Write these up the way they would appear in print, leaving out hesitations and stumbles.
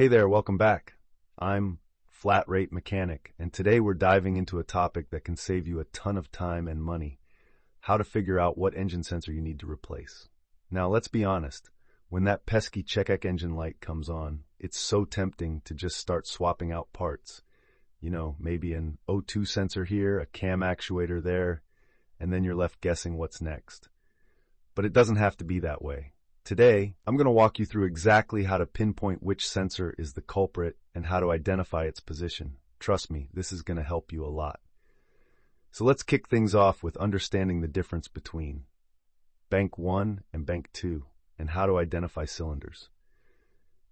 Hey there, welcome back. I'm Flat Rate Mechanic, and today we're diving into a topic that can save you a ton of time and money: how to figure out what engine sensor you need to replace. Now, let's be honest, when that pesky check engine light comes on, it's so tempting to just start swapping out parts. Maybe an O2 sensor here, a cam actuator there, and then you're left guessing what's next. But it doesn't have to be that way. Today, I'm going to walk you through exactly how to pinpoint which sensor is the culprit and how to identify its position. Trust me, this is going to help you a lot. So let's kick things off with understanding the difference between bank 1 and bank 2 and how to identify cylinders.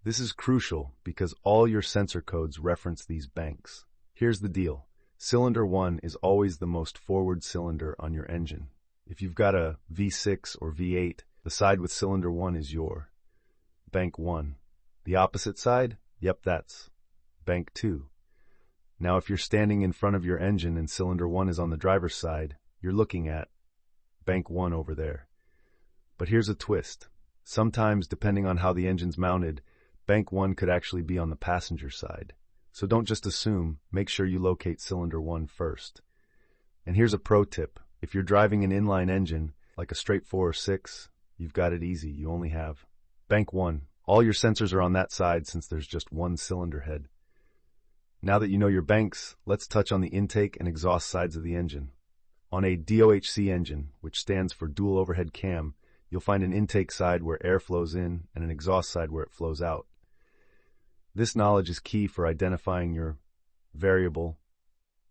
This is crucial because all your sensor codes reference these banks. Here's the deal. Cylinder 1 is always the most forward cylinder on your engine. If you've got a V6 or V8, the side with cylinder 1 is your bank 1. The opposite side? Yep, that's bank 2. Now, if you're standing in front of your engine and cylinder 1 is on the driver's side, you're looking at bank 1 over there. But here's a twist. Sometimes, depending on how the engine's mounted, bank 1 could actually be on the passenger side. So don't just assume, make sure you locate cylinder 1 first. And here's a pro tip. If you're driving an inline engine, like a straight 4 or 6, you've got it easy. You only have bank 1. All your sensors are on that side since there's just one cylinder head. Now that you know your banks, let's touch on the intake and exhaust sides of the engine. On a DOHC engine, which stands for dual overhead cam, you'll find an intake side where air flows in and an exhaust side where it flows out. This knowledge is key for identifying your variable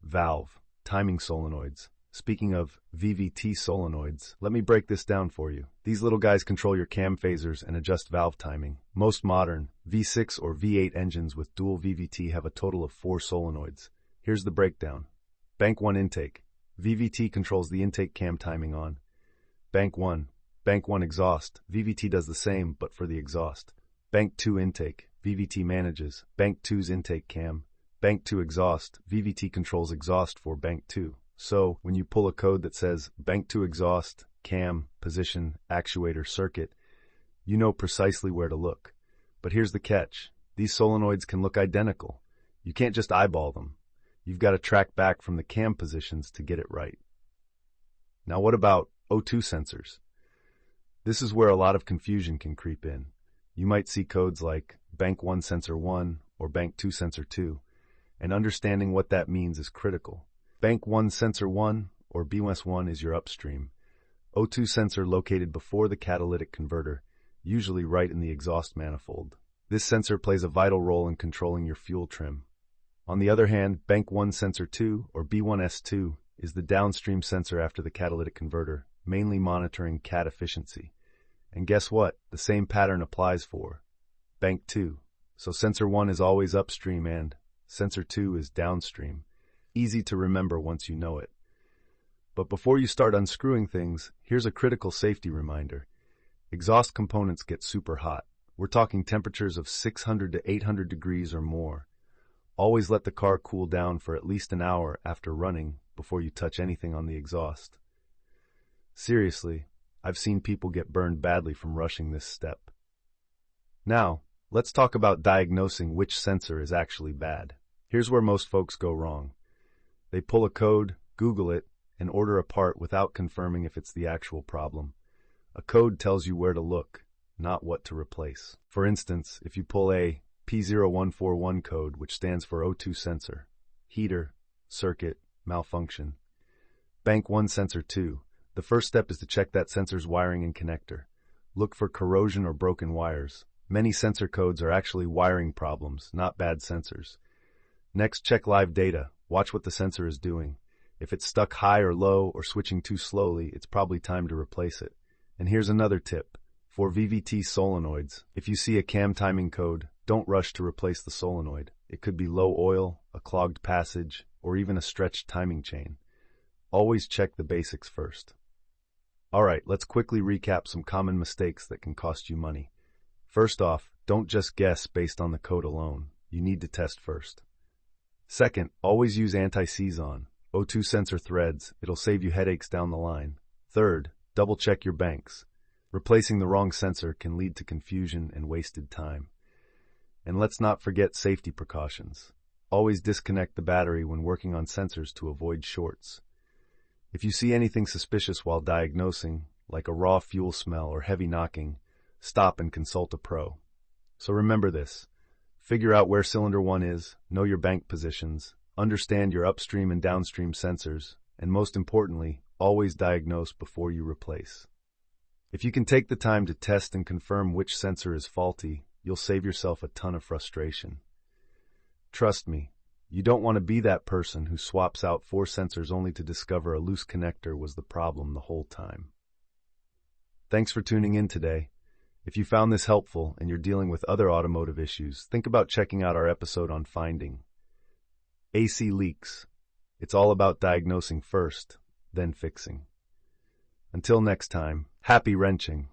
valve timing solenoids. Speaking of VVT solenoids, let me break this down for you. These little guys control your cam phasers and adjust valve timing. Most modern V6 or V8 engines with dual VVT have a total of 4 solenoids. Here's the breakdown. Bank 1 intake. VVT controls the intake cam timing on. Bank 1 exhaust. VVT does the same, but for the exhaust. Bank 2 intake. VVT manages Bank 2's intake cam. Bank 2 exhaust. VVT controls exhaust for Bank 2. So, when you pull a code that says bank 2 exhaust, cam, position, actuator, circuit, you know precisely where to look. But here's the catch. These solenoids can look identical. You can't just eyeball them. You've got to track back from the cam positions to get it right. Now, what about O2 sensors? This is where a lot of confusion can creep in. You might see codes like bank 1 sensor 1 or bank 2 sensor 2, and understanding what that means is critical. Bank 1 sensor 1 or BWS1 is your upstream. O2 sensor located before the catalytic converter, usually right in the exhaust manifold. This sensor plays a vital role in controlling your fuel trim. On the other hand, bank 1 sensor 2 or B1S2 is the downstream sensor after the catalytic converter, mainly monitoring cat efficiency. And guess what? The same pattern applies for bank 2. So sensor 1 is always upstream and sensor 2 is downstream. Easy to remember once you know it. But before you start unscrewing things, here's a critical safety reminder. Exhaust components get super hot. We're talking temperatures of 600 to 800 degrees or more. Always let the car cool down for at least an hour after running before you touch anything on the exhaust. Seriously, I've seen people get burned badly from rushing this step. Now, let's talk about diagnosing which sensor is actually bad. Here's where most folks go wrong. They pull a code, Google it, and order a part without confirming if it's the actual problem. A code tells you where to look, not what to replace. For instance, if you pull a P0141 code, which stands for O2 sensor, heater, circuit, malfunction, bank 1 sensor 2, the first step is to check that sensor's wiring and connector. Look for corrosion or broken wires. Many sensor codes are actually wiring problems, not bad sensors. Next, check live data. Watch what the sensor is doing. If it's stuck high or low or switching too slowly, it's probably time to replace it. And here's another tip. For VVT solenoids, if you see a cam timing code, don't rush to replace the solenoid. It could be low oil, a clogged passage, or even a stretched timing chain. Always check the basics first. Alright, let's quickly recap some common mistakes that can cost you money. First off, don't just guess based on the code alone. You need to test first. Second, always use anti-seize on O2 sensor threads. It'll save you headaches down the line. Third, double-check your banks. Replacing the wrong sensor can lead to confusion and wasted time. And let's not forget safety precautions. Always disconnect the battery when working on sensors to avoid shorts. If you see anything suspicious while diagnosing, like a raw fuel smell or heavy knocking, stop and consult a pro. So remember this. Figure out where cylinder 1 is, know your bank positions, understand your upstream and downstream sensors, and most importantly, always diagnose before you replace. If you can take the time to test and confirm which sensor is faulty, you'll save yourself a ton of frustration. Trust me, you don't want to be that person who swaps out 4 sensors only to discover a loose connector was the problem the whole time. Thanks for tuning in today. If you found this helpful and you're dealing with other automotive issues, think about checking out our episode on finding AC leaks. It's all about diagnosing first, then fixing. Until next time, happy wrenching.